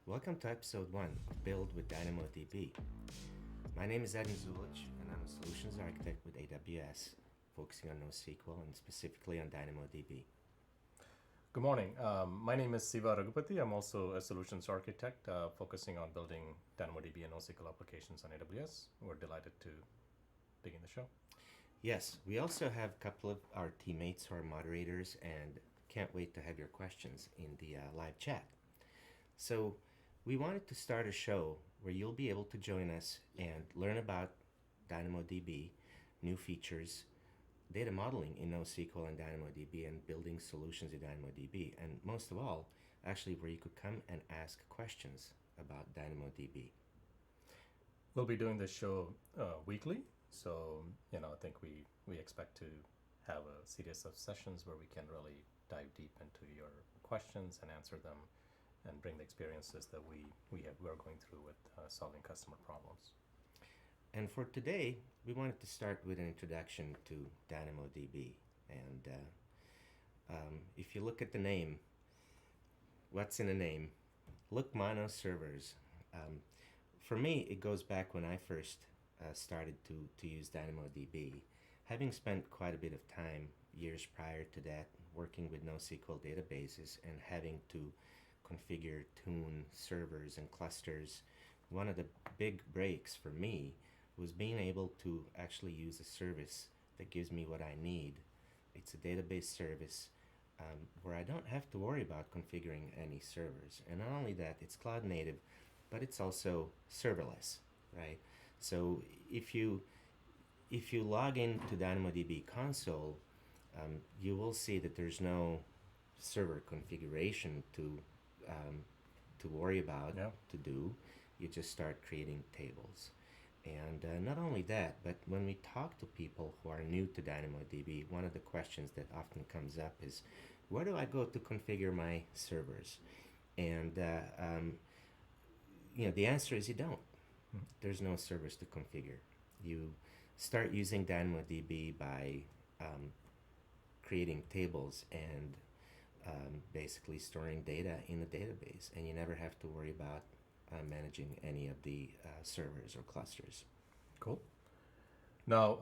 Welcome to episode 1 of Build with DynamoDB. My name is Edin Zulich, and I'm a solutions architect with AWS, focusing on NoSQL and specifically on DynamoDB. Good morning. My name is Siva Raghupati. I'm also a solutions architect focusing on building DynamoDB and NoSQL applications on AWS. We're delighted to begin the show. Yes, we also have a couple of our teammates who are moderators and can't wait to have your questions in the live chat. So we wanted to start a show where you'll be able to join us and learn about DynamoDB, new features, data modeling in NoSQL and DynamoDB, and building solutions in DynamoDB, and most of all, actually where you could come and ask questions about DynamoDB. We'll be doing this show weekly, so I think we expect to have a series of sessions where we can really dive deep into your questions and answer them and bring the experiences that we're going through with solving customer problems. And for today, we wanted to start with an introduction to DynamoDB. And if you look at the name, what's in the name? Look mono servers. For me, it goes back when I first started to use DynamoDB. Having spent quite a bit of time, years prior to that, working with NoSQL databases and having to configure, tune servers and clusters, one of the big breaks for me was being able to actually use a service that gives me what I need. It's a database service where I don't have to worry about configuring any servers. And not only that, it's cloud native, but it's also serverless, right? So if you log into DynamoDB console, you will see that there's no server configuration to worry about, to do. You just start creating tables. And not only that, but when we talk to people who are new to DynamoDB, one of the questions that often comes up is, where do I go to configure my servers? And the answer is you don't. There's no servers to configure. You start using DynamoDB by creating tables and basically storing data in the database, and you never have to worry about managing any of the servers or clusters. Cool. Now,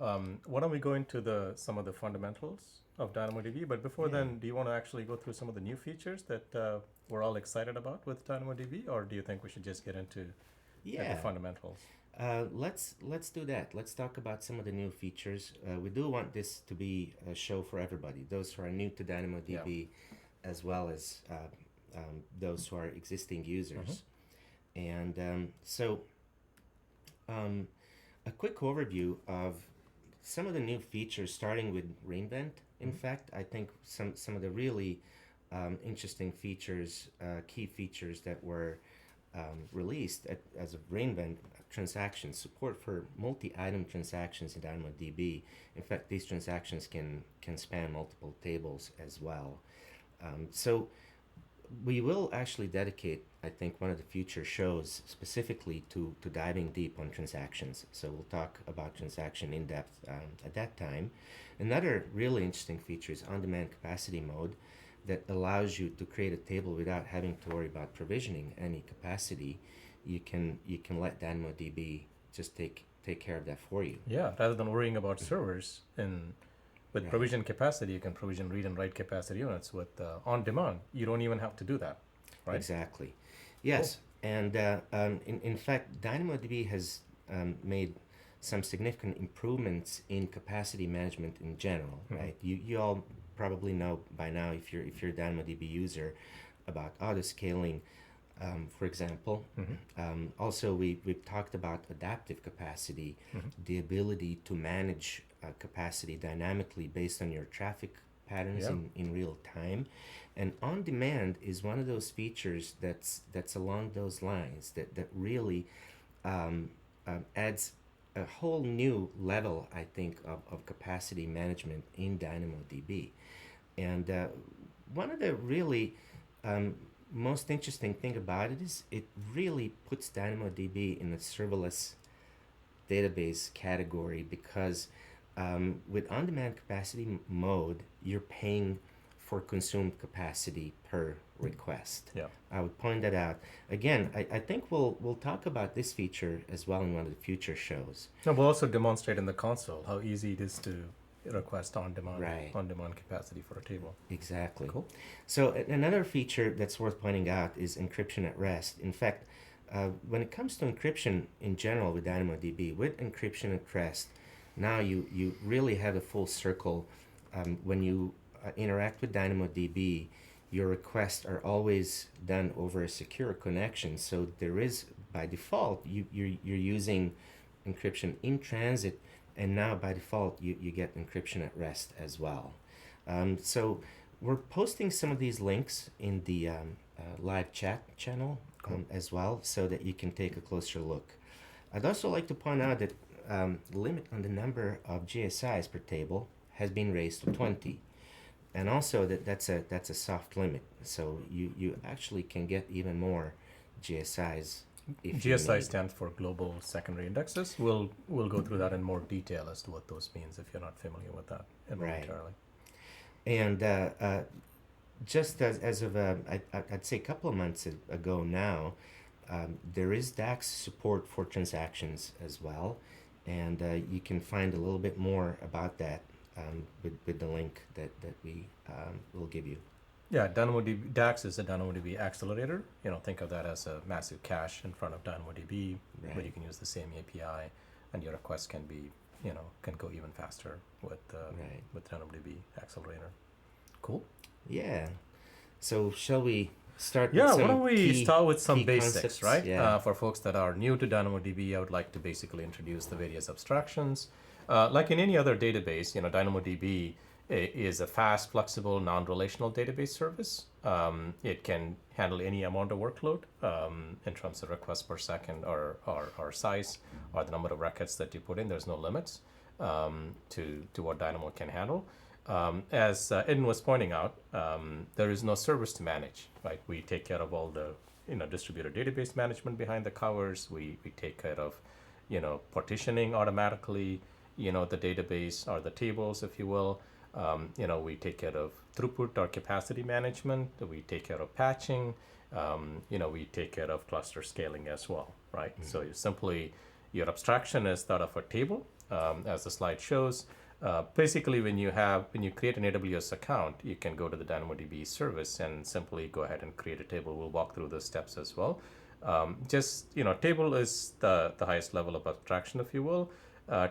why don't we go into some of the fundamentals of DynamoDB? But before then, do you want to actually go through some of the new features that we're all excited about with DynamoDB, or do you think we should just get into the fundamentals? Let's do that. Let's talk about some of the new features. We do want this to be a show for everybody, those who are new to DynamoDB, as well as those who are existing users. And so a quick overview of some of the new features, starting with reinvent. In fact, I think some of the really interesting features, key features that were released as a reinvent: transactions, support for multi-item transactions in DynamoDB. In fact, these transactions can span multiple tables as well. So we will actually dedicate, I think, one of the future shows specifically to diving deep on transactions. So we'll talk about transaction in depth at that time. Another really interesting feature is on-demand capacity mode that allows you to create a table without having to worry about provisioning any capacity. You can let DynamoDB just take care of that for you. Yeah, rather than worrying about servers with provision capacity, you can provision read and write capacity units. With on demand, you don't even have to do that, right? Exactly. Yes. Cool. And in fact, DynamoDB has made some significant improvements in capacity management in general, right? You all probably know by now, if you're a DynamoDB user, about autoscaling, for example. Also, we've talked about adaptive capacity, the ability to manage capacity dynamically based on your traffic patterns in real time. And on demand is one of those features that's along those lines that really adds a whole new level, I think, of capacity management in DynamoDB. And one of the really most interesting thing about it is it really puts DynamoDB in the serverless database category, because with on-demand capacity mode, you're paying for consumed capacity per request. Yeah. I would point that out. Again, I think we'll talk about this feature as well in one of the future shows. And we'll also demonstrate in the console how easy it is to request on-demand Right. on-demand capacity for a table. Exactly. Cool. So another feature that's worth pointing out is encryption at rest. In fact, when it comes to encryption in general with DynamoDB, with encryption at rest, now you really have a full circle. When you interact with DynamoDB, your requests are always done over a secure connection. So there is, by default, you're using encryption in transit, and now by default you get encryption at rest as well. So we're posting some of these links in the live chat channel as well, so that you can take a closer look. I'd also like to point out that the limit on the number of GSIs per table has been raised to 20, and also that's a soft limit, so you actually can get even more GSIs. If you GSI need. stands for Global Secondary Indexes. We'll go through that in more detail as to what those means if you're not familiar with that momentarily. And just as of I'd say a couple of months ago now, there is DAX support for transactions as well, and you can find a little bit more about that with the link that we will give you. Yeah, DynamoDB DAX is a DynamoDB accelerator. Think of that as a massive cache in front of DynamoDB, Right. where you can use the same API, and your requests can be, can go even faster with Right. with DynamoDB accelerator. Cool. Yeah. So shall we start? Yeah, with why some don't we key- start with some key basics, concepts? right? Yeah. For folks that are new to DynamoDB, I would like to basically introduce the various abstractions. Like in any other database, DynamoDB is a fast, flexible, non-relational database service. It can handle any amount of workload in terms of requests per second or size or the number of records that you put in. There's no limits to what Dynamo can handle. As Eden was pointing out, there is no service to manage, right? We take care of all the distributed database management behind the covers. We take care of partitioning automatically, the database or the tables, if you will. We take care of throughput or capacity management. We take care of patching. We take care of cluster scaling as well, right? Mm-hmm. So your abstraction is that of a table, as the slide shows. Basically, when you create an AWS account, you can go to the DynamoDB service and simply go ahead and create a table. We'll walk through those steps as well. Table is the highest level of abstraction, if you will.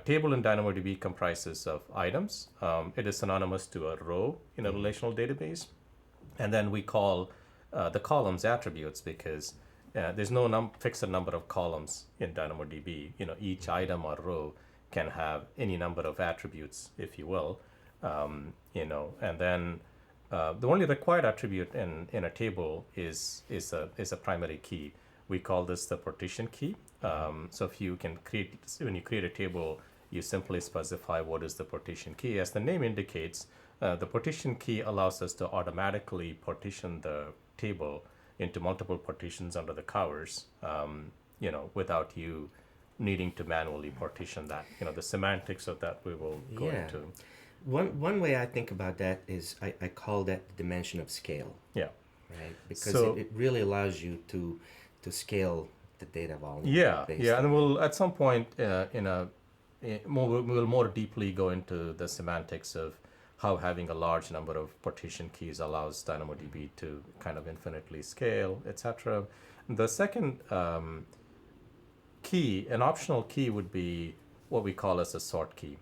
Table in DynamoDB comprises of items. It is synonymous to a row in a relational database. And then we call the columns attributes because there's no fixed number of columns in DynamoDB. Each item or row can have any number of attributes, if you will. And then the only required attribute in a table is a primary key. We call this the partition key. So when you create a table, you simply specify what is the partition key. As the name indicates, the partition key allows us to automatically partition the table into multiple partitions under the covers, without you needing to manually partition that. The semantics of that we will go Yeah. into. One way I think about that is I call that the dimension of scale, Yeah. right? Because So- it really allows you to scale the data volume. Yeah, based yeah, on- and we'll at some point we'll more deeply go into the semantics of how having a large number of partition keys allows DynamoDB to kind of infinitely scale, etc. The second key, an optional key, would be what we call as a sort key.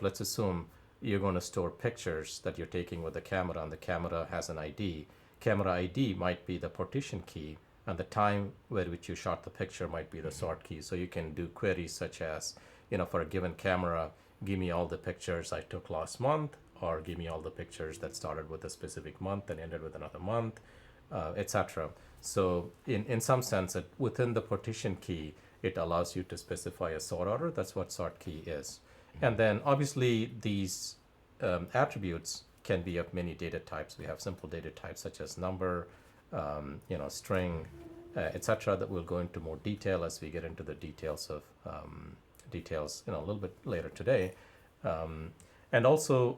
Let's assume you're going to store pictures that you're taking with the camera, and the camera has an ID. Camera ID might be the partition key, and the time where which you shot the picture might be the sort key. So you can do queries such as, for a given camera, give me all the pictures I took last month, or give me all the pictures that started with a specific month and ended with another month, etc. So in some sense, within the partition key, it allows you to specify a sort order. That's what sort key is. And then obviously these attributes can be of many data types. We have simple data types such as number, string, etc. that we'll go into more detail as we get into the details of a little bit later today. And also,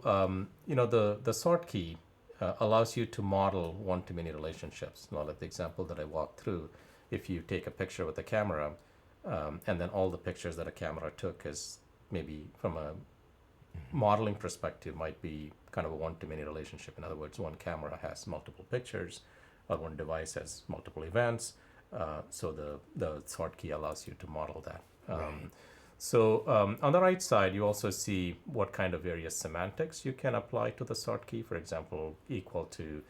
the sort key allows you to model one-to-many relationships. Now, like the example that I walked through, if you take a picture with a camera, and then all the pictures that a camera took is maybe from a modeling perspective might be kind of a one-to-many relationship. In other words, one camera has multiple pictures, or one device has multiple events. So the sort key allows you to model that. Right. So on the right side, you also see what kind of various semantics you can apply to the sort key. For example, equal to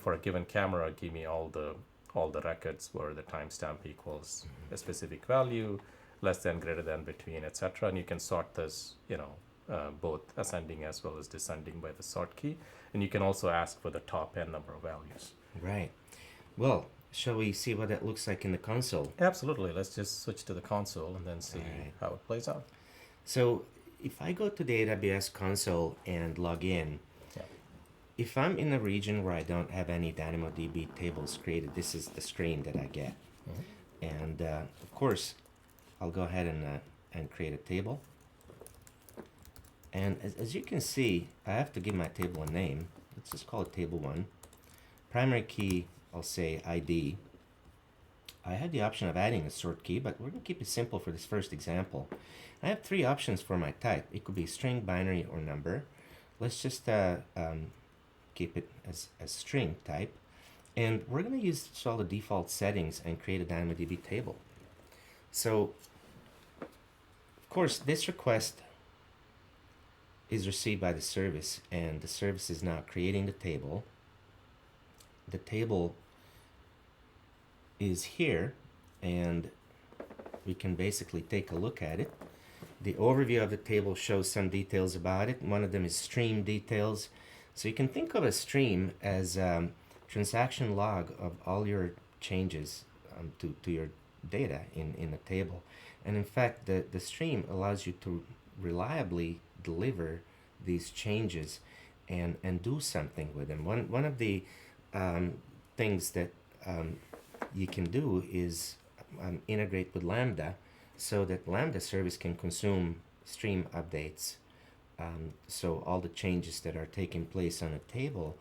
for a given camera, give me all the records where the timestamp equals a specific value, less than, greater than, between, etc. And you can sort this, both ascending as well as descending by the sort key. And you can also ask for the top n number of values. Right. Well, shall we see what that looks like in the console? Absolutely. Let's just switch to the console and then see Right. how it plays out. So if I go to the AWS console and log in, Yeah. if I'm in a region where I don't have any DynamoDB tables created, this is the screen that I get. Mhm. And of course, I'll go ahead and create a table. And as you can see, I have to give my table a name. Let's just call it table 1. Primary key, I'll say ID. I have the option of adding a sort key, but we're going to keep it simple for this first example. I have 3 options for my type. It could be string, binary, or number. Let's just keep it as string type. And we're going to use all the default settings and create a DynamoDB table. So, of course, this request is received by the service, and the service is now creating the table. The table is here, and we can basically take a look at it. The overview of the table shows some details about it. One of them is stream details. So you can think of a stream as transaction log of all your changes to your data in the table. And in fact, the stream allows you to reliably deliver these changes and do something with them. One of the things that you can do is integrate with Lambda, so that Lambda service can consume stream updates. So all the changes that are taking place on a table,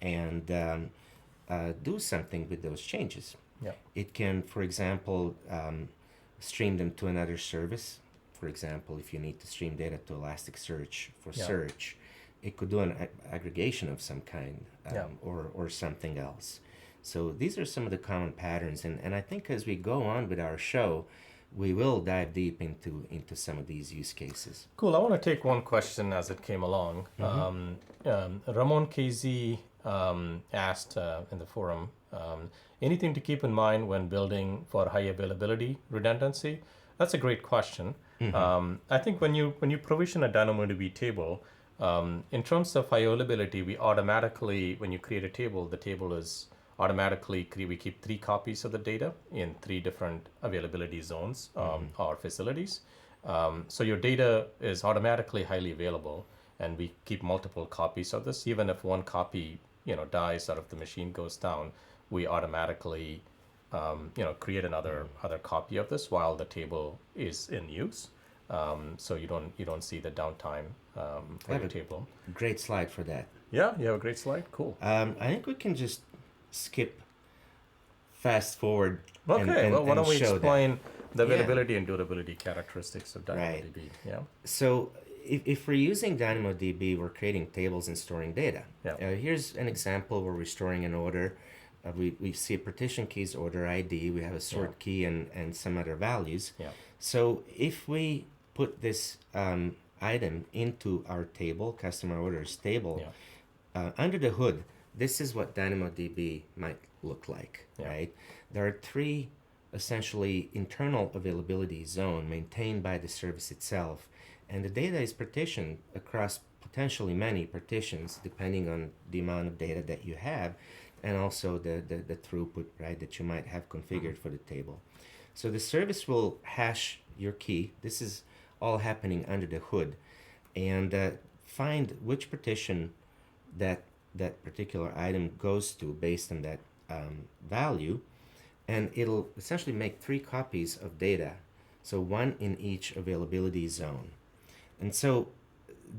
and do something with those changes. Yeah. It can, for example, stream them to another service. For example, if you need to stream data to Elasticsearch for search, it could do an aggregation of some kind, or something else. So these are some of the common patterns, and I think as we go on with our show, we will dive deep into some of these use cases. Cool. I want to take one question as it came along. Ramon KZ asked in the forum, anything to keep in mind when building for high availability redundancy? That's a great question. I think when you provision a DynamoDB table, in terms of high availability, we automatically, when you create a table, the table is automatically, we keep 3 copies of the data in 3 different availability zones or facilities. So your data is automatically highly available, and we keep multiple copies of this. Even if one copy dies or if the machine goes down, we automatically create another copy of this while the table is in use. So you don't see the downtime for your table. Great slide for that. Yeah, you have a great slide. Cool. I think we can just skip fast forward. Okay, well, why don't we explain the Yeah. availability and durability characteristics of DynamoDB? Right. Yeah. So if we're using DynamoDB, we're creating tables and storing data. Yeah. Here's an example where we're storing an order. We see a partition keys, order ID, we have a sort key and some other values. Yeah. So if we put this item into our table, customer orders table, under the hood, this is what DynamoDB might look like, right? There are 3 essentially internal availability zone maintained by the service itself, and the data is partitioned across potentially many partitions depending on the amount of data that you have, and also the throughput, right, that you might have configured for the table. So the service will hash your key. This is all happening under the hood, and find which partition that particular item goes to based on that value, and it'll essentially make 3 copies of data, so 1 in each availability zone. And so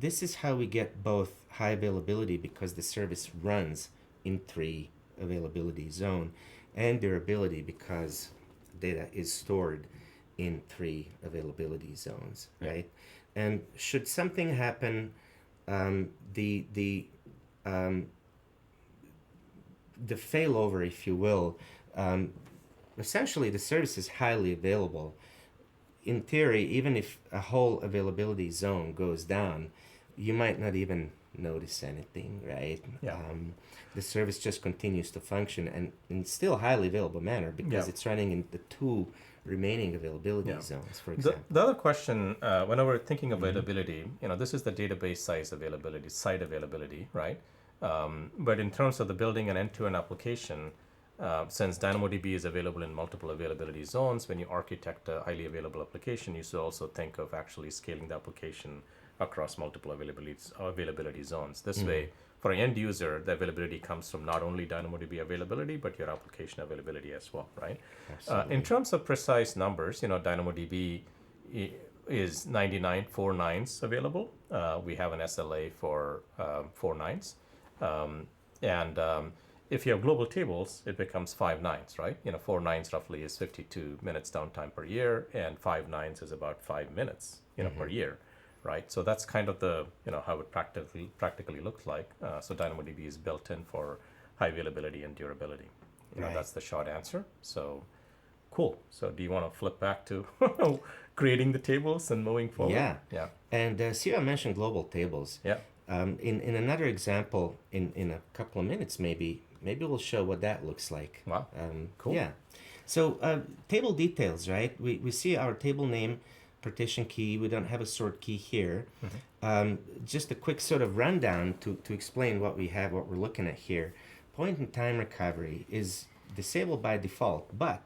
this is how we get both high availability because the service runs in 3 availability zone, and durability because data is stored in 3 availability zones, right? And should something happen, the failover, if you will, essentially the service is highly available. In theory, even if a whole availability zone goes down, you might not even notice anything, right? Yeah. The service just continues to function and in still highly available manner because it's running in the 2 remaining availability zones, for example. The other question, whenever we're thinking of availability, this is the database size availability, site availability, right? But in terms of the building an end-to-end application, since DynamoDB is available in multiple availability zones, when you architect a highly available application, you should also think of actually scaling the application across multiple availability zones. This way, for an end user, the availability comes from not only DynamoDB availability, but your application availability as well, right? In terms of precise numbers, DynamoDB is 99 4 nines available. We have an SLA for 4 nines. If you have global tables, it becomes 5 nines, right? 4 nines roughly is 52 minutes downtime per year, and 5 nines is about 5 minutes, per year, right? So that's kind of the, how it practically looks like. So DynamoDB is built in for high availability and durability. That's the short answer. So cool. So do you want to flip back to creating the tables and moving forward? Yeah. And Sierra mentioned global tables. Yeah. In another example, in a couple of minutes, maybe we'll show what that looks like. Wow. Cool. Yeah. So table details, right? We see our table name, partition key. We don't have a sort key here. Just a quick sort of rundown to explain what we have, what we're looking at here. Point in time recovery is disabled by default, but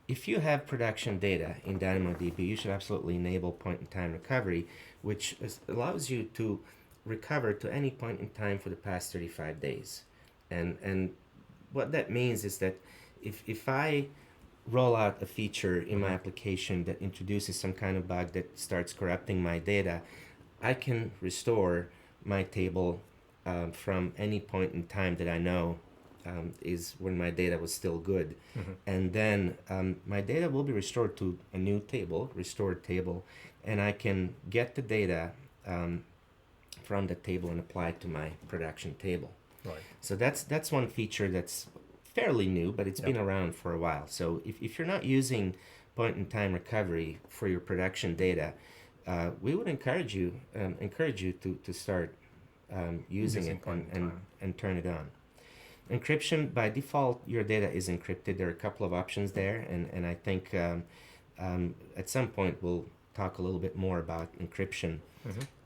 if you have production data in DynamoDB, you should absolutely enable point in time recovery, which allows you to recover to any point in time for the past 35 days. And what that means is that if I roll out a feature in my application that introduces some kind of bug that starts corrupting my data, I can restore my table from any point in time that I know is when my data was still good. And then my data will be restored to a new table, restored table, and I can get the data from the table and apply it to my production table. Right. So that's one feature that's fairly new, but it's been around for a while. So if you're not using point-in-time recovery for your production data, we would encourage you to start using it and turn it on. Encryption, by default, your data is encrypted. There are a couple of options there, and I think at some point we'll talk a little bit more about encryption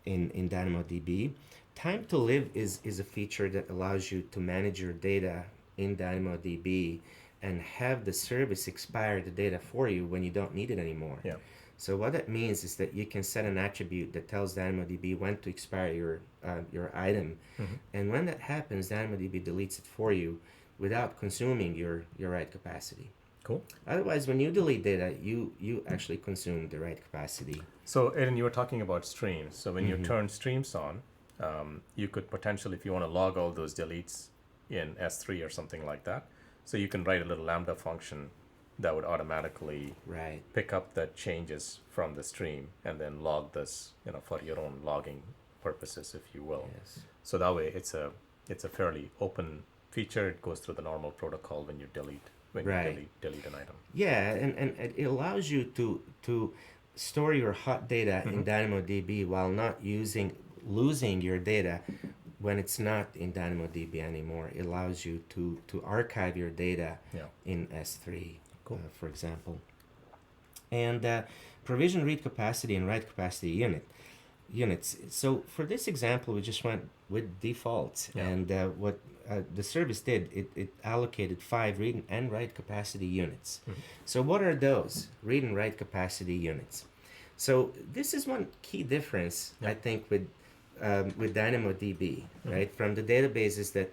in DynamoDB. Time to live is a feature that allows you to manage your data in DynamoDB and have the service expire the data for you when you don't need it anymore. Yeah. So what that means is that you can set an attribute that tells DynamoDB when to expire your item, and when that happens, DynamoDB deletes it for you without consuming your write capacity. Cool. Otherwise, when you delete data, you actually consume the write capacity. So, Aaron, you were talking about streams. So when you turn streams on, you could potentially, if you want to log all those deletes in S3 or something like that, so you can write a little Lambda function that would automatically pick up the changes from the stream and then log this, for your own logging purposes, if you will. Yes. So that way, it's a fairly open feature. It goes through the normal protocol when you delete delete an item. Yeah, and it allows you to store your hot data in DynamoDB while not losing your data when it's not in DynamoDB anymore. It allows you to archive your data in S3, for example. And provision read capacity and write capacity units. So for this example, we just went with defaults, and what the service did, it allocated 5 read and write capacity units. So what are those read and write capacity units? So this is one key difference, I think, with DynamoDB, right? From the databases that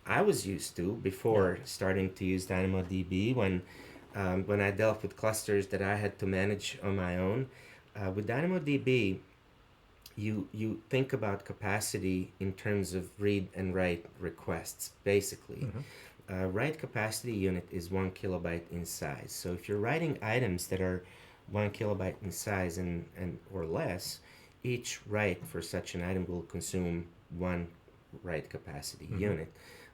I was used to before starting to use DynamoDB, when I dealt with clusters that I had to manage on my own. With DynamoDB, you think about capacity in terms of read and write requests, basically. Write capacity unit is 1 kilobyte in size. So if you're writing items that are 1 kilobyte in size and or less, each write for such an item will consume one write capacity unit.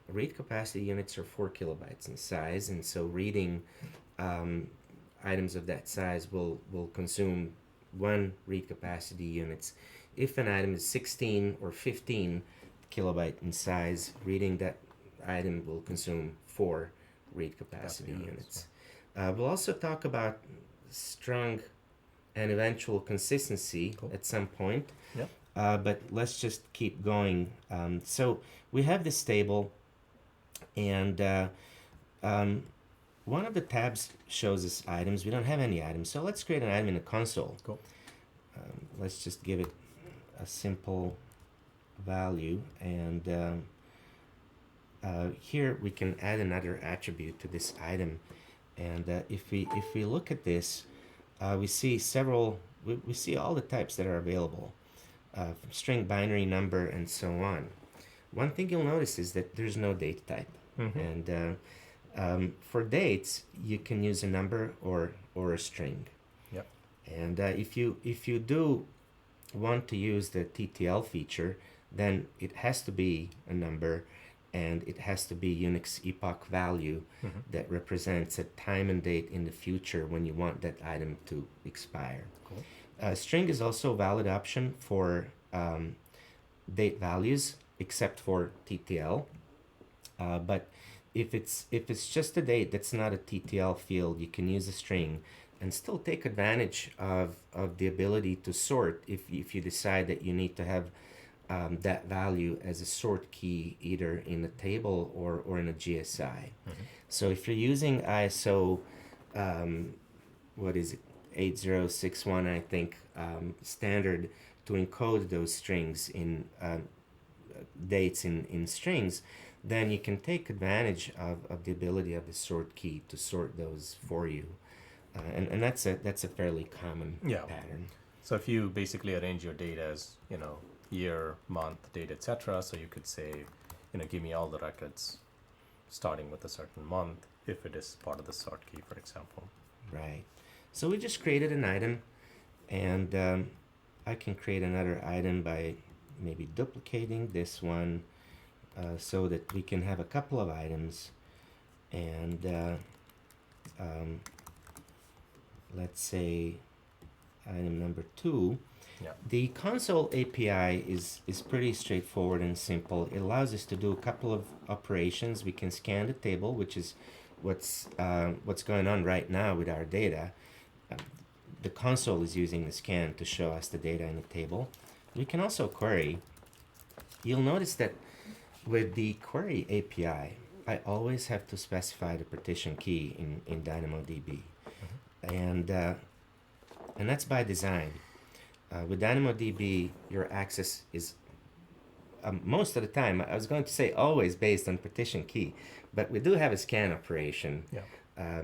Read capacity units are 4 kilobytes in size, and so reading items of that size will consume one read capacity units. If an item is 16 or 15 kilobyte in size, reading that item will consume 4 read capacity units. We'll also talk about strong and eventual consistency at some point. Yep. But let's just keep going. So we have this table, and one of the tabs shows us items. We don't have any items, so let's create an item in the console. Cool. Let's just give it a simple value, and here we can add another attribute to this item. And if we look at this, we see several. We see all the types that are available, string, binary, number, and so on. One thing you'll notice is that there's no date type, and for dates you can use a number or a string. Yep. And if you do want to use the TTL feature, then it has to be a number, and it has to be Unix epoch value that represents a time and date in the future when you want that item to expire. Cool. String is also a valid option for date values, except for TTL. But if it's just a date that's not a TTL field, you can use a string and still take advantage of the ability to sort if you decide that you need to have that value as a sort key either in a table or in a GSI. So if you're using ISO, what is it, 8061, I think, standard to encode those strings in dates in strings, then you can take advantage of the ability of the sort key to sort those for you. And that's a fairly common pattern. So if you basically arrange your data as, year, month, date, etc., so you could say, give me all the records starting with a certain month if it is part of the sort key, for example. Right. So we just created an item, and I can create another item by maybe duplicating this one so that we can have a couple of items. And let's say item number 2. Yeah. The console API is pretty straightforward and simple. It allows us to do a couple of operations. We can scan the table, which is what's going on right now with our data. The console is using the scan to show us the data in the table. We can also query. You'll notice that with the query API, I always have to specify the partition key in DynamoDB. And that's by design. With DynamoDB, your access is most of the time, I was going to say always based on partition key, but we do have a scan operation. Yeah.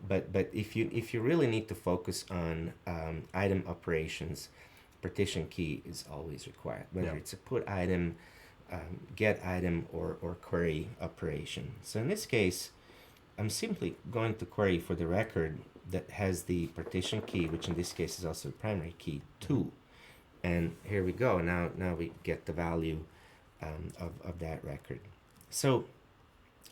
But if you really need to focus on item operations, partition key is always required, whether it's a put item, get item, or query operation. So in this case, I'm simply going to query for the record that has the partition key, which in this case is also the primary key, 2. And here we go. Now we get the value of that record. So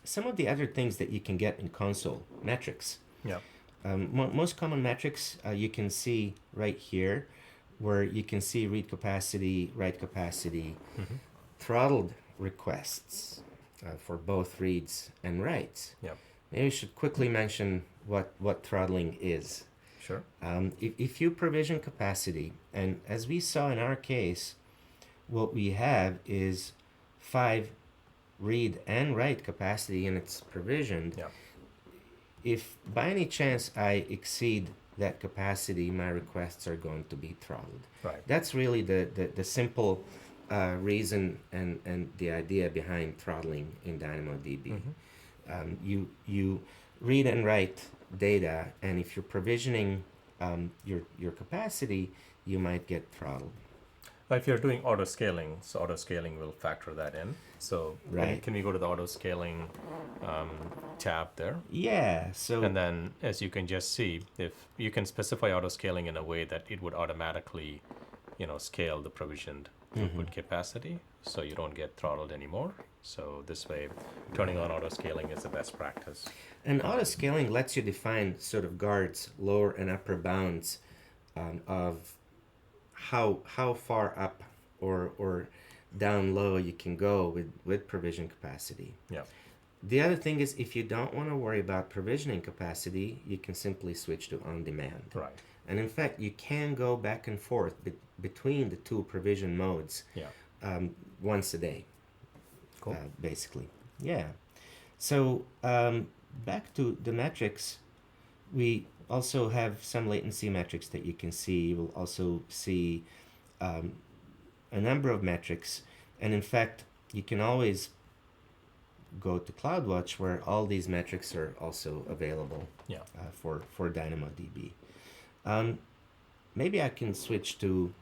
some of the other things that you can get in console, metrics. Yeah. Most common metrics you can see right here, where you can see read capacity, write capacity, throttled requests for both reads and writes. Yeah. Maybe we should quickly mention what throttling is. Sure. If you provision capacity, and as we saw in our case, what we have is 5 read and write capacity units provisioned. Yeah. If by any chance I exceed that capacity, my requests are going to be throttled. Right. That's really the simple reason and the idea behind throttling in DynamoDB. You read and write data, and if you're provisioning your capacity, you might get throttled. But if you're doing autoscaling, so autoscaling will factor that in. So Right. can we go to the autoscaling tab there? Yeah. So And then, as you can just see, if you can specify autoscaling in a way that it would automatically, scale the provisioned throughput capacity, so you don't get throttled anymore. So this way, turning on autoscaling is the best practice. and autoscaling lets you define sort of guards, lower and upper bounds of how far up or down low you can go with provision capacity. Yeah. The other thing is, if you don't want to worry about provisioning capacity, you can simply switch to on demand. Right. And in fact, you can go back and forth between the two provision modes Yeah. once a day, Cool. basically. Yeah. So back to the metrics, we also have some latency metrics that you can see. You will also see a number of metrics. And in fact, you can always go to CloudWatch, where all these metrics are also available Yeah. for DynamoDB. Maybe I can switch to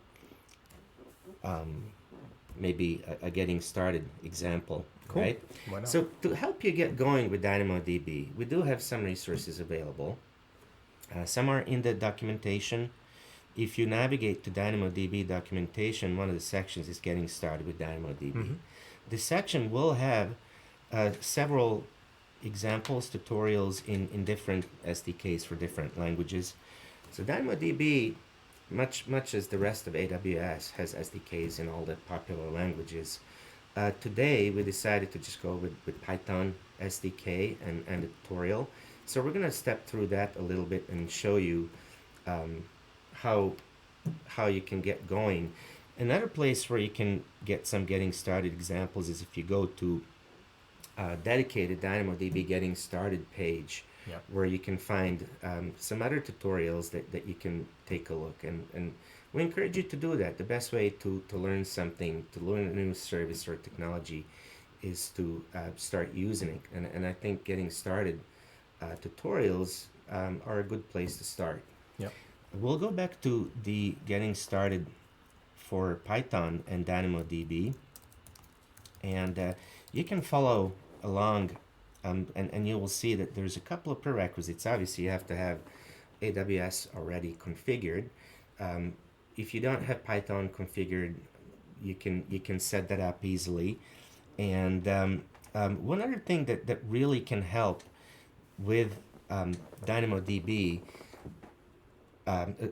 maybe a getting started example, Cool. right? Why not? So to help you get going with DynamoDB, we do have some resources available. Some are in the documentation. If you navigate to DynamoDB documentation, one of the sections is getting started with DynamoDB. Mhm. This section will have several examples, tutorials in different SDKs for different languages. So DynamoDB, much as the rest of AWS, has SDKs in all the popular languages. Today, we decided to just go with Python SDK and a tutorial. So we're going to step through that a little bit and show you how you can get going. Another place where you can get some getting started examples is if you go to dedicated DynamoDB getting started page, Yeah. where you can find some other tutorials that you can take a look. And we encourage you to do that. The best way to learn something, to learn a new service or technology, is to start using it. And I think getting started tutorials are a good place to start. Yeah. We'll go back to the getting started for Python and DynamoDB. And you can follow along, and you will see that there's a couple of prerequisites. Obviously, you have to have AWS already configured. If you don't have Python configured, you can set that up easily. And one other thing that really can help with DynamoDB,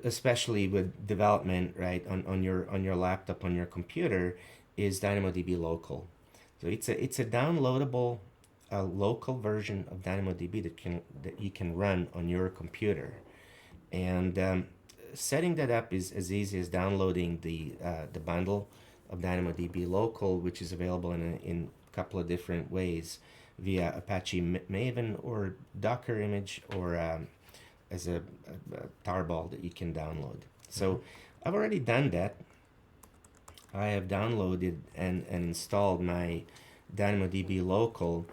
especially with development, right, on your laptop, on your computer, is DynamoDB Local. So it's a downloadable local version of DynamoDB that you can run on your computer, and setting that up is as easy as downloading the bundle of DynamoDB Local, which is available in a couple of different ways, via Apache Maven or Docker image, or as a tarball that you can download. So I've already done that. I have downloaded and installed my DynamoDB Local,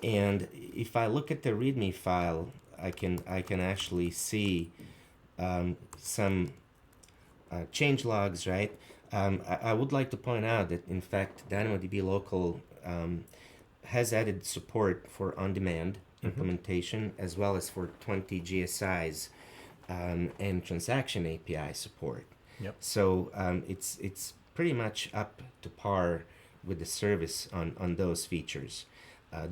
and if I look at the README file, I can actually see some change logs, right? I would like to point out that, in fact, DynamoDB Local has added support for on-demand implementation, as well as for 20 GSIs and transaction API support. Yep. So it's pretty much up to par with the service on those features.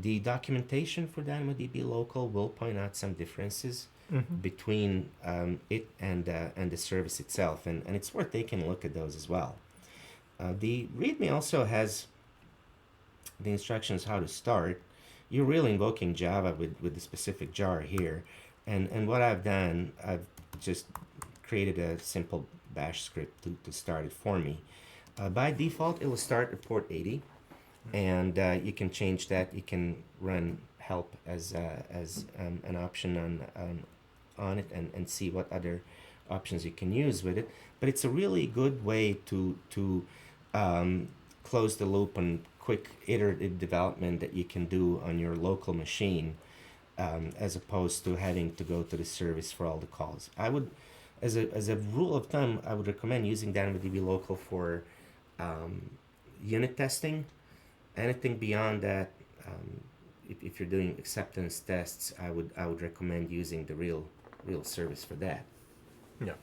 The documentation for DynamoDB Local will point out some differences between it and the service itself, and it's worth taking a look at those as well. The README also has the instructions how to start. You're really invoking Java with the specific jar here, and what I've done, I've just created a simple bash script to start it for me. By default, it will start at port 80, and you can change that. You can run help as an option on it, and see what other options you can use with it. But it's a really good way to close the loop on quick iterative development that you can do on your local machine, as opposed to having to go to the service for all the calls. I would, as a rule of thumb, I would recommend using DynamoDB Local for unit testing. Anything beyond that, if you're doing acceptance tests, I would recommend using the real service for that. Yeah.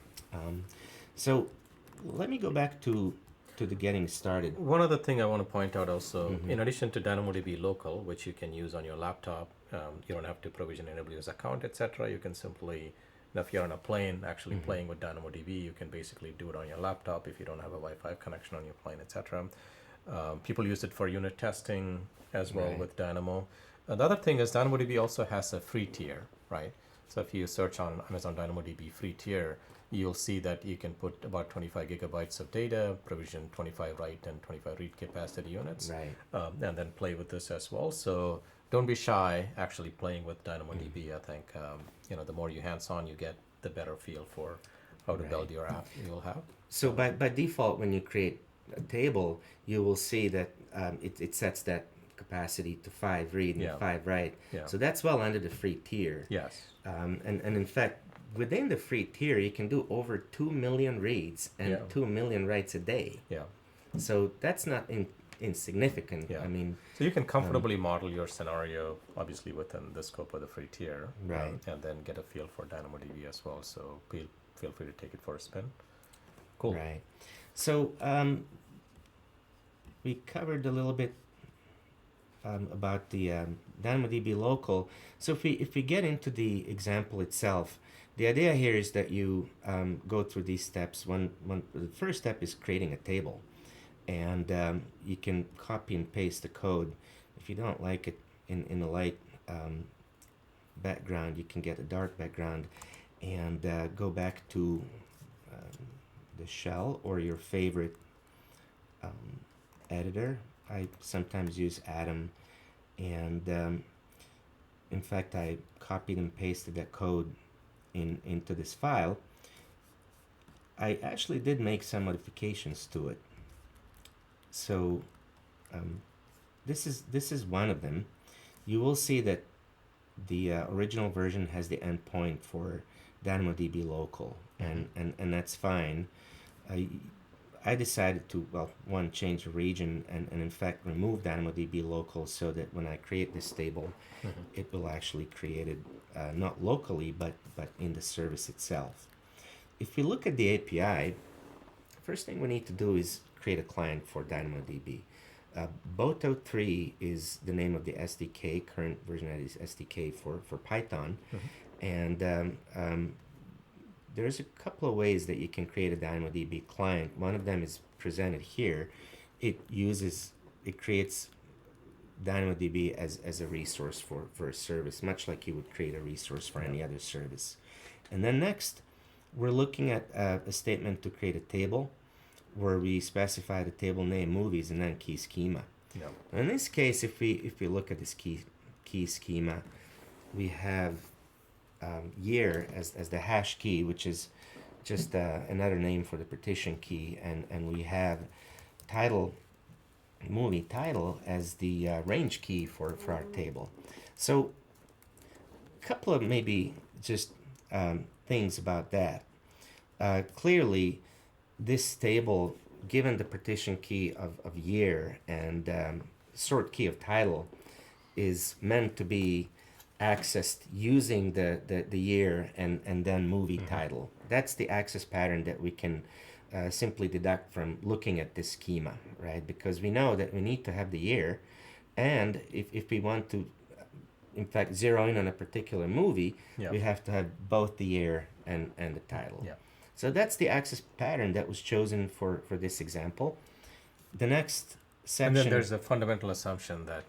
So let me go back to the getting started. One other thing I want to point out also, Mhm. in addition to DynamoDB Local, which you can use on your laptop, you don't have to provision an AWS account, etc. You can simply, if you're on a plane actually Mhm. playing with DynamoDB, you can basically do it on your laptop if you don't have a Wi-Fi connection on your plane, etc. People use it for unit testing as well Right. with Dynamo. The other thing is DynamoDB also has a free tier, right? So if you search on Amazon DynamoDB free tier, you'll see that you can put about 25 gigabytes of data, provision 25 write and 25 read capacity units, Right. and then play with this as well. So don't be shy actually playing with DynamoDB. I think the more you hands-on you get, the better feel for how to Right. build your app you'll have. So by default, when you create a table, you will see that it sets that capacity to 5 read and Yeah. 5 write. Yeah. So that's well under the free tier. Yes. And in fact, within the free tier, you can do over 2 million reads and Yeah. 2 million writes a day. Yeah. So that's not insignificant. Yeah. I mean, So you can comfortably model your scenario, obviously within the scope of the free tier, Right. and then get a feel for DynamoDB as well. So feel free to take it for a spin. Cool. right. So we covered a little bit about the DynamoDB Local. So if we get into the example itself, the idea here is that you go through these steps. The first step is creating a table, and you can copy and paste the code. If you don't like it in a light background, you can get a dark background, and go back to the shell or your favorite editor. I sometimes use Atom, and in fact I copied and pasted that code into this file. I actually did make some modifications to it. So this is one of them. You will see that the original version has the endpoint for DynamoDB Local, and that's fine. I decided to, one, change the region and in fact remove DynamoDB Local so that when I create this table, it will actually create it not locally but in the service itself. If we look at the API, first thing we need to do is create a client for DynamoDB. Boto 3 is the name of the SDK, current version that is SDK for Python. And there's a couple of ways that you can create a DynamoDB client. One of them is presented here. It creates DynamoDB as a resource for a service, much like you would create a resource for any other service. And then next, we're looking at a statement to create a table where we specify the table name, movies, and then key schema. Yeah. In this case, if we look at this key schema, we have year as the hash key, which is just another name for the partition key, and we have title, movie title, as the range key for our table. So a couple of maybe just things about that. Clearly, this table, given the partition key of year and sort key of title, is meant to be accessed using the year and then movie title. That's the access pattern that we can simply deduct from looking at this schema, right? Because we know that we need to have the year, and if we want to, in fact, zero in on a particular movie, we have to have both the year and the title. Yeah. So that's the access pattern that was chosen for this example. The next section... And then there's a fundamental assumption that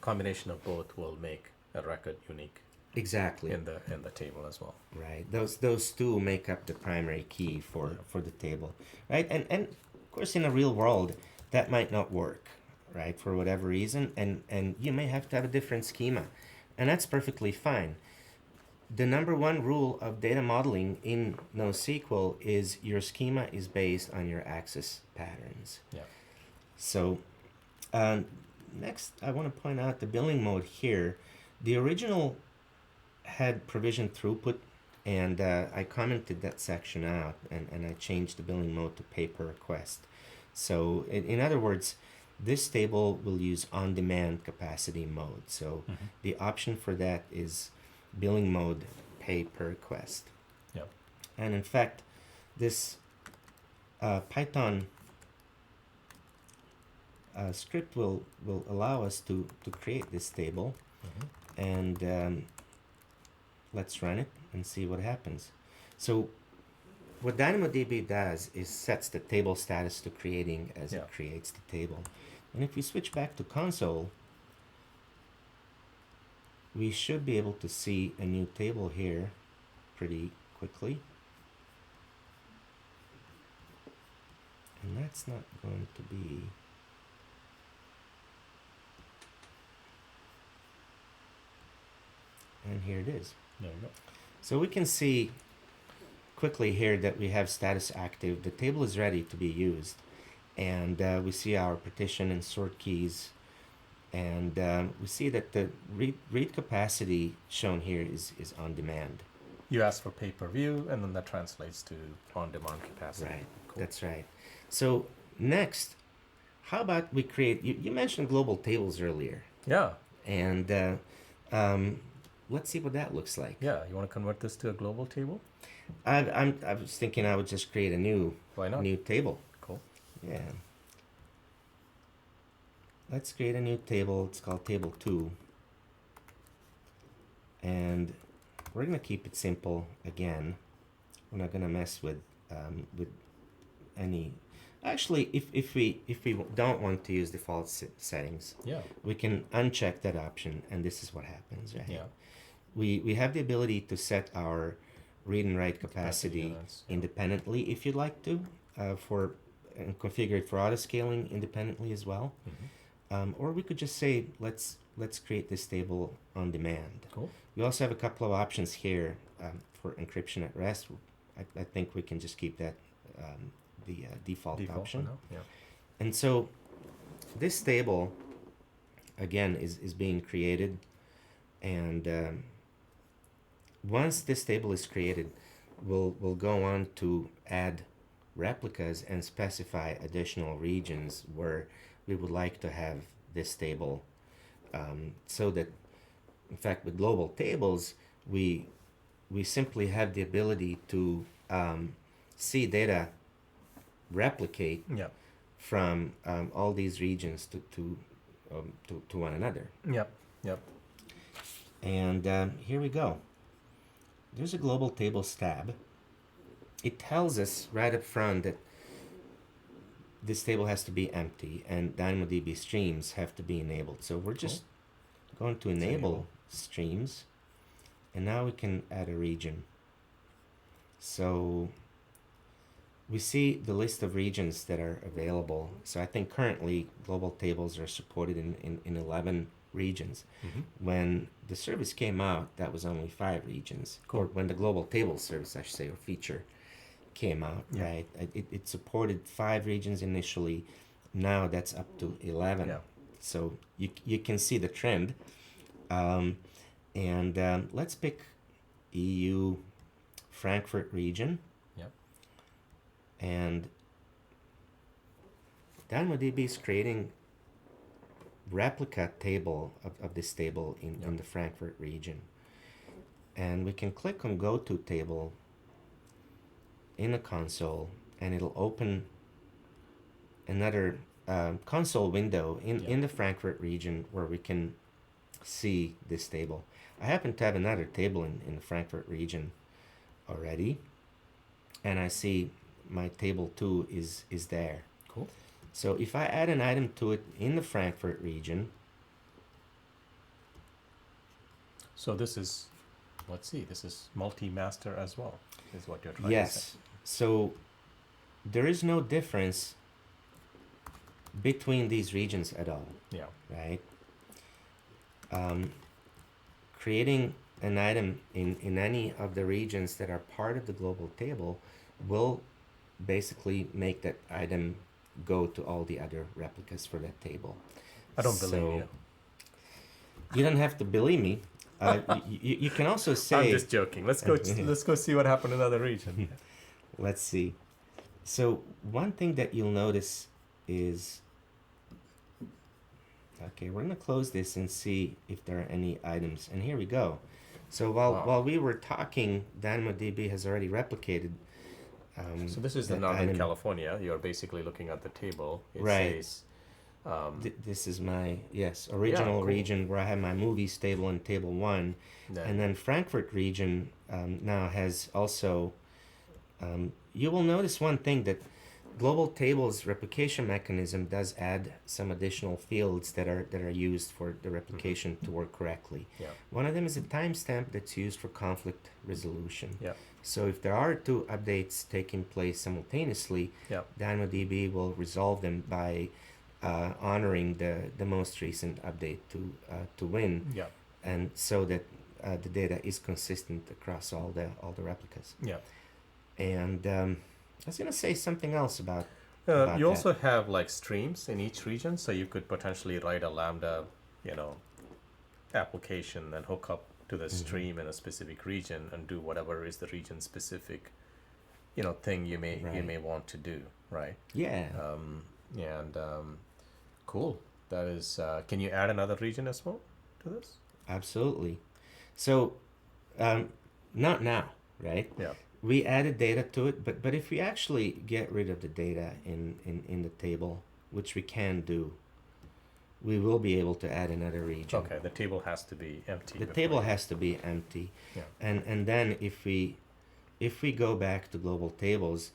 combination of both will make a record unique. Exactly. In the table as well. Right. Those two make up the primary key for the table. Right? And of course in a real world that might not work, right? For whatever reason. And you may have to have a different schema. And that's perfectly fine. The number one rule of data modeling in NoSQL is your schema is based on your access patterns. Yeah. So next I want to point out the billing mode here. The original had provision throughput, and I commented that section out, and I changed the billing mode to pay per request. So in other words, this table will use on-demand capacity mode. So the option for that is billing mode, pay per request. Yep. And in fact, this Python script will allow us to create this table, and let's run it and see what happens. So what DynamoDB does is sets the table status to creating as it creates the table. And if we switch back to console, we should be able to see a new table here pretty quickly. And that's not going to be... And here it is. There you go. So we can see quickly here that we have status active. The table is ready to be used. And we see our partition and sort keys. And we see that the read capacity shown here is on demand. You ask for pay-per-view, and then that translates to on-demand capacity. Right, cool. That's right. So next, how about we create, you mentioned global tables earlier. Yeah. And let's see what that looks like. Yeah, you want to convert this to a global table? I was thinking I would just create a new table. Cool. Yeah. Let's create a new table. It's called table 2. And we're going to keep it simple again. We're not going to mess with any... Actually, if we don't want to use default settings, we can uncheck that option, and this is what happens, right? Yeah. We have the ability to set our read and write capacity independently if you'd like to, and configure it for autoscaling independently as well. Or we could just say, let's create this table on demand. Cool. We also have a couple of options here for encryption at rest. I think we can just keep that the default option. Yeah. And so this table, again, is being created. And once this table is created, we'll go on to add replicas and specify additional regions where we would like to have this table, so that, in fact, with global tables, we simply have the ability to see data replicate from all these regions to one another. Yep. And here we go. There's a global tables tab. It tells us right up front that this table has to be empty and DynamoDB streams have to be enabled. So we're just going to enable streams, and now we can add a region. So we see the list of regions that are available. So I think currently global tables are supported in 11 regions. When the service came out, that was only 5 regions. Cool. Or when the global table service, I should say, or feature came out, right? It supported 5 regions initially. Now that's up to 11. Yeah. So you can see the trend. Let's pick EU Frankfurt region. Yep. And DynamoDB is creating replica table of this table in the Frankfurt region. And we can click on Go To Table in the console, and it'll open another console window in the Frankfurt region where we can see this table. I happen to have another table in the Frankfurt region already, and I see my table 2 is there. Cool. So if I add an item to it in the Frankfurt region. So this is, let's see, this is Multimaster as well, is what you're trying to say. Yes. So there is no difference between these regions at all. Yeah. Right? Creating an item in any of the regions that are part of the global table will basically make that item go to all the other replicas for that table. I don't believe you. You don't have to believe me. You can also say... I'm just joking. Let's go see what happened in another region. Let's see. So one thing that you'll notice is, okay, we're going to close this and see if there are any items. And here we go. So while we were talking, DynamoDB has already replicated. So this is the Northern California. You're basically looking at the table. It says, this is my, original cool. region where I have my movies table in table 1. And then Frankfurt region now has also, you will notice one thing, that global tables replication mechanism does add some additional fields that are used for the replication to work correctly. Yeah. One of them is a timestamp that's used for conflict resolution. Yeah. So if there are 2 updates taking place simultaneously, DynamoDB will resolve them by honoring the most recent update to win, and so that the data is consistent across all the replicas. Yeah. And I was going to say something else about you also have like streams in each region, so you could potentially write a Lambda, application and hook up to the stream in a specific region and do whatever is the region specific, thing you may want to do, right? Yeah. Cool. That is. Can you add another region as well to this? Absolutely. So, not now, right? Yeah. We added data to it, but if we actually get rid of the data in the table, which we can do, we will be able to add another region. Okay, the table has to be empty. The table has to be empty. Yeah. And then if we go back to global tables,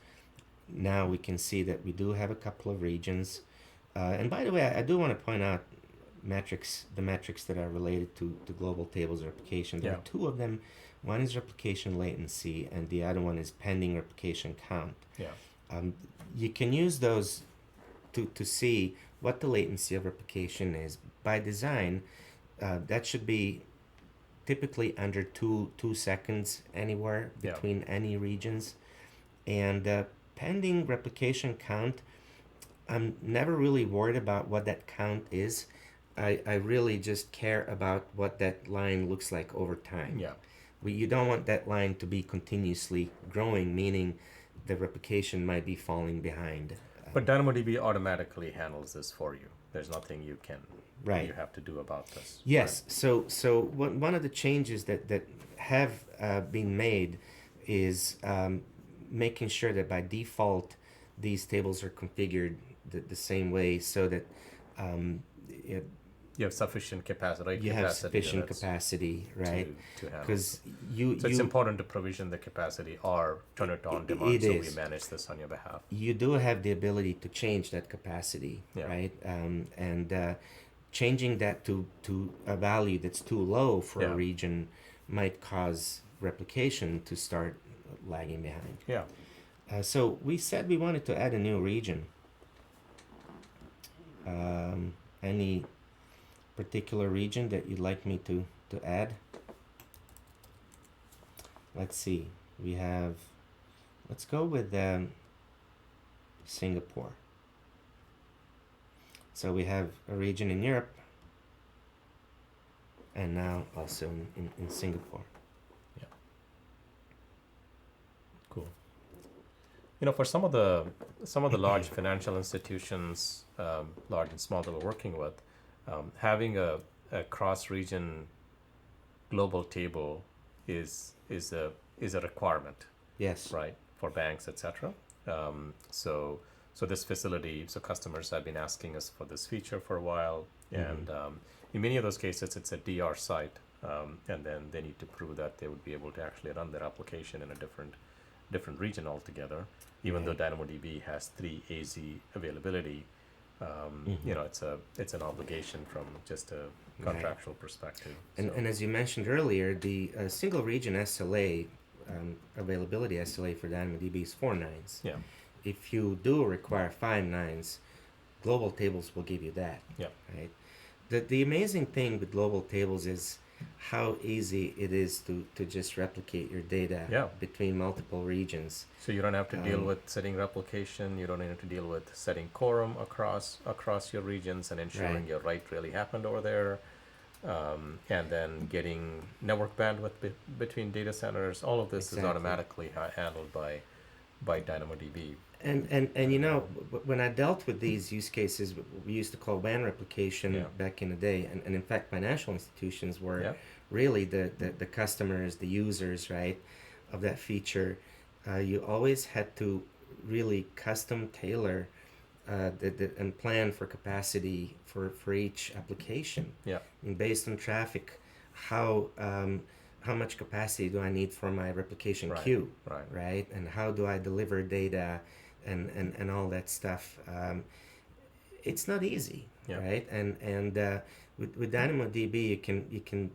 now we can see that we do have a couple of regions. And by the way, I do want to point out the metrics that are related to global tables replication. There are 2 of them. One is replication latency, and the other one is pending replication count. Yeah. You can use those to see what the latency of replication is. By design, that should be typically under 2 seconds anywhere between any regions. And pending replication count, I'm never really worried about what that count is. I really just care about what that line looks like over time. Yeah. You don't want that line to be continuously growing, meaning the replication might be falling behind. But DynamoDB automatically handles this for you. There's nothing you have to do about this. Yes. Right? So one of the changes that have been made is making sure that by default these tables are configured the same way, so that you have sufficient capacity, right? You have sufficient capacity, right? To handle. Because it's important to provision the capacity or turn it on demand, so we manage this on your behalf. You do have the ability to change that capacity, right? And changing that to a value that's too low for a region might cause replication to start lagging behind. Yeah. So we said we wanted to add a new region. Any particular region that you'd like me to add? Let's see. Let's go with Singapore. So we have a region in Europe, and now also in Singapore. Yeah. Cool. For some of the large financial institutions, large and small, that we're working with, having a cross-region global table is a requirement. Yes. Right, for banks, etc. So this facility, customers have been asking us for this feature for a while, and in many of those cases, it's a DR site, and then they need to prove that they would be able to actually run their application in a different region altogether. Even though DynamoDB has 3 AZ availability, it's an obligation from just a contractual perspective. And as you mentioned earlier, the single region SLA, availability SLA for DynamoDB is 4 nines. Yeah. If you do require 5 nines, global tables will give you that. Yeah. Right. The amazing thing with global tables is how easy it is to just replicate your data between multiple regions. So you don't have to deal with setting replication. You don't have to deal with setting quorum across your regions and ensuring your write really happened over there, and then getting network bandwidth between data centers. All of this is automatically handled by by DynamoDB. And when I dealt with these use cases, we used to call WAN replication Yeah. back in the day, and in fact, financial institutions were Yeah. really the customers, the users, right, of that feature. You always had to really custom tailor and plan for capacity for each application. Yeah. And based on traffic, how how much capacity do I need for my replication Right. queue, Right. right? And how do I deliver data, and all that stuff. It's not easy, Yeah. right? And with DynamoDB, you can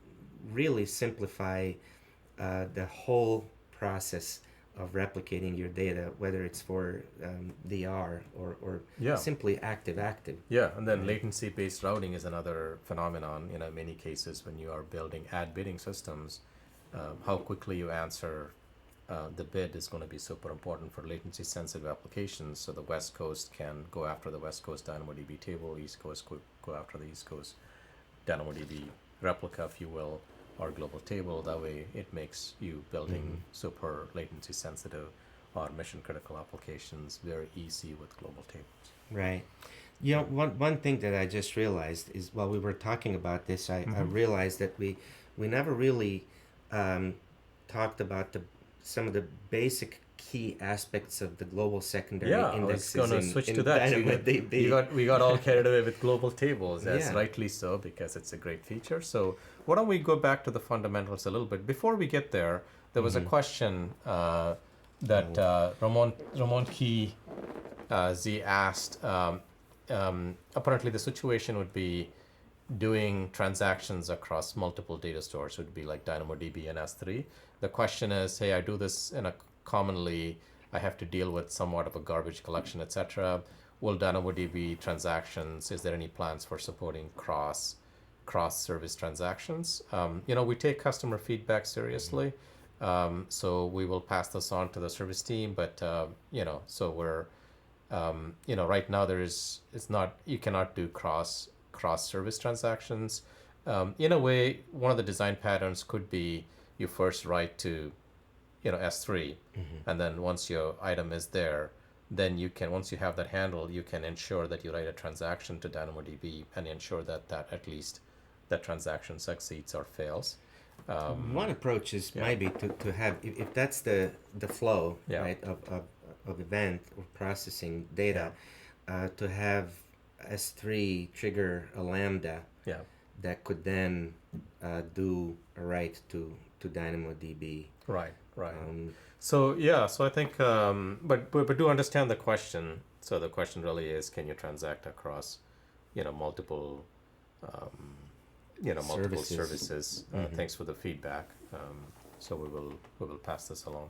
really simplify the whole process of replicating your data, whether it's for DR or Yeah. simply active. Yeah, and then Right. latency-based routing is another phenomenon. In many cases, when you are building ad bidding systems, how quickly you answer the bid is going to be super important for latency-sensitive applications. So the West Coast can go after the West Coast DynamoDB table, East Coast could go after the East Coast DynamoDB replica, if you will, or global table. That way, it makes you building super latency-sensitive or mission-critical applications very easy with global tables. Right. One thing that I just realized is while we were talking about this, I realized that we never really talked about some of the basic key aspects of the global secondary Yeah, I was indexes gonna in, switch in to that. DynamoDB. We got all carried away with global tables, as Yeah. rightly so, because it's a great feature. So why don't we go back to the fundamentals a little bit? Before we get there, there was a question that Ramon Key Z asked. Apparently, the situation would be doing transactions across multiple data stores. Would be like DynamoDB and S3. The question is, hey, I do this in a commonly, I have to deal with somewhat of a garbage collection, etc. Will DynamoDB transactions, is there any plans for supporting cross service transactions? We take customer feedback seriously. So we will pass this on to the service team, but so we're right now you cannot do cross service transactions. In a way, one of the design patterns could be you first write to S3, and then once your item is there, then you can, once you have that handled, you can ensure that you write a transaction to DynamoDB and ensure that at least that transaction succeeds or fails. One approach is Yeah. maybe to have, if that's the flow, Yeah. right, of event or processing data, to have S3 trigger a lambda Yeah. that could then do a write to DynamoDB. Right. So I think, but do understand the question. So the question really is, can you transact across, multiple, multiple services? Thanks for the feedback. So we will pass this along.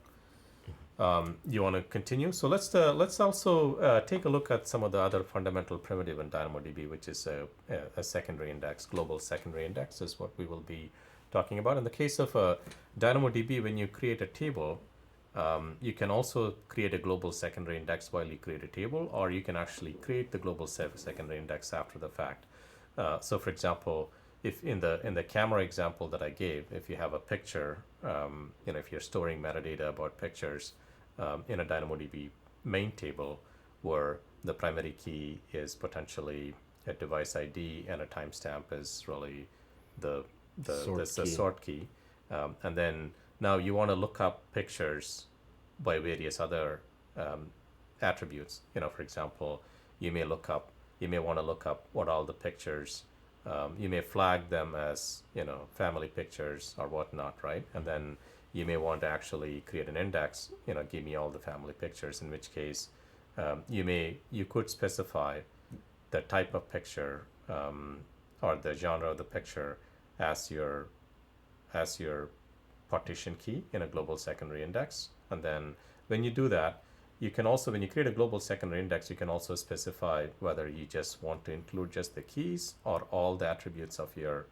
You want to continue? So let's also take a look at some of the other fundamental primitive in DynamoDB, which is a secondary index. Global secondary index is what we will be talking about. In the case of DynamoDB, when you create a table, you can also create a global secondary index while you create a table, or you can actually create the global secondary index after the fact. So for example, if in the camera example that I gave, if you have a picture, if you're storing metadata about pictures in a DynamoDB main table where the primary key is potentially a device ID and a timestamp is really the sort key. And then now you want to look up pictures by various other attributes. For example, you may want to look up what all the pictures. You may flag them as family pictures or whatnot, right? And then you may want to actually create an index. Give me all the family pictures. In which case, you could specify the type of picture or the genre of the picture as your partition key in a global secondary index. And then when you do that, you can also, when you create a global secondary index, you can also specify whether you just want to include just the keys or all the attributes of your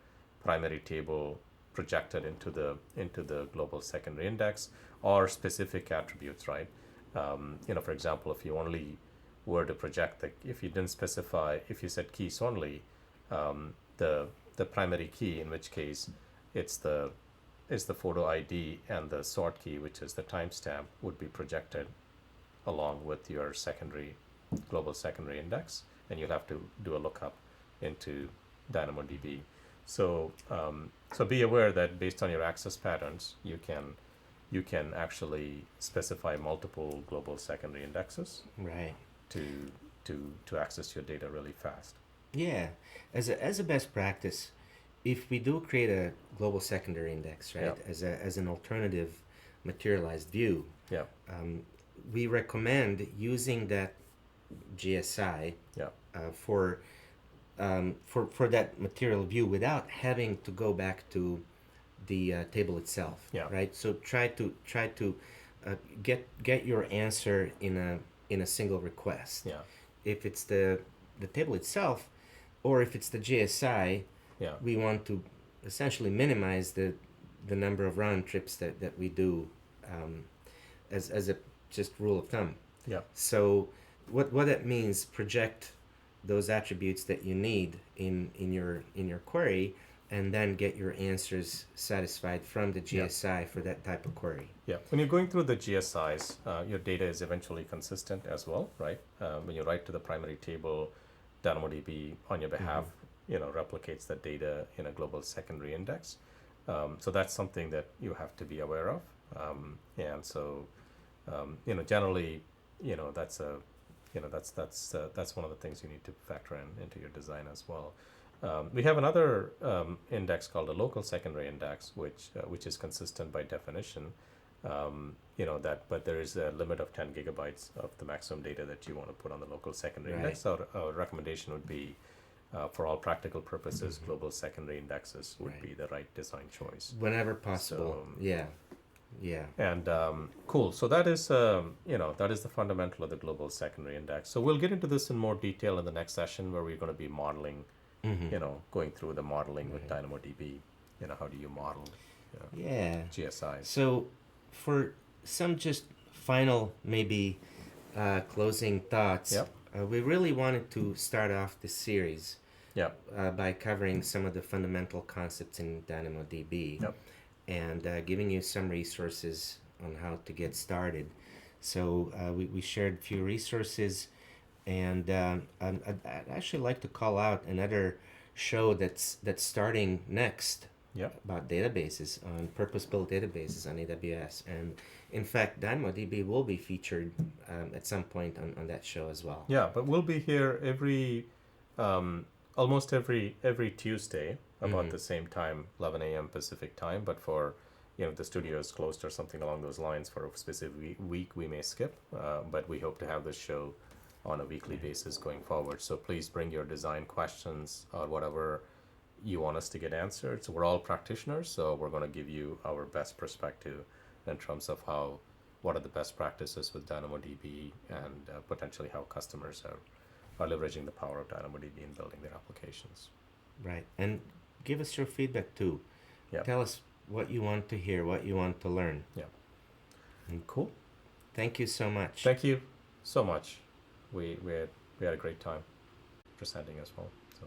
primary table projected into the global secondary index, or specific attributes, right? For example, if you only were to project if you didn't specify, if you said keys only, the primary key, in which case it's the photo ID, and the sort key, which is the timestamp, would be projected along with your global secondary index, and you'll have to do a lookup into DynamoDB. So so be aware that based on your access patterns, you can actually specify multiple global secondary indexes Right. to access your data really fast. Yeah. As a best practice, if we do create a global secondary index, right, Yeah. as an alternative materialized view, Yeah. we recommend using that GSI Yeah. For that material view without having to go back to the table itself. Yeah. Right. So try to get your answer in a single request. Yeah. If it's the table itself, or if it's the GSI, Yeah. we want to essentially minimize the number of round trips that we do, as a just rule of thumb. Yeah. So what that means, project those attributes that you need in your query, and then get your answers satisfied from the GSI for that type of query. Yeah, when you're going through the GSIs, your data is eventually consistent as well, right? When you write to the primary table, DynamoDB on your behalf, replicates that data in a global secondary index. So that's something that you have to be aware of. And so, generally, that's that's one of the things you need to factor into your design as well. We have another index called a local secondary index, which is consistent by definition. But there is a limit of 10 gigabytes of the maximum data that you want to put on the local secondary Right. index. So our recommendation would be, for all practical purposes, global secondary indexes would Right. be the right design choice. Whenever possible. So, Yeah. And cool. So that is that is the fundamental of the global secondary index. So we'll get into this in more detail in the next session, where we're going to be modeling, going through the modeling with DynamoDB. How do you model Yeah. GSIs? So, for some just final maybe closing thoughts, Yep. We really wanted to start off this series Yeah. by covering some of the fundamental concepts in DynamoDB, Yep. and giving you some resources on how to get started. So we shared a few resources, and I'd actually like to call out another show that's starting next Yep. about databases, on purpose-built databases on AWS. And in fact, DynamoDB will be featured at some point on that show as well. Yeah, but we'll be here almost every Tuesday about the same time, 11 a.m. Pacific time. But for if the studio is closed or something along those lines for a specific week, we may skip. But we hope to have this show on a weekly basis going forward. So please bring your design questions or whatever you want us to get answered. So we're all practitioners, so we're going to give you our best perspective in terms of what are the best practices with DynamoDB, and potentially how customers are leveraging the power of DynamoDB in building their applications. Right. And give us your feedback too. Yeah. Tell us what you want to hear, what you want to learn. Yeah. And cool. Thank you so much. Thank you so much. We had a great time presenting as well. So.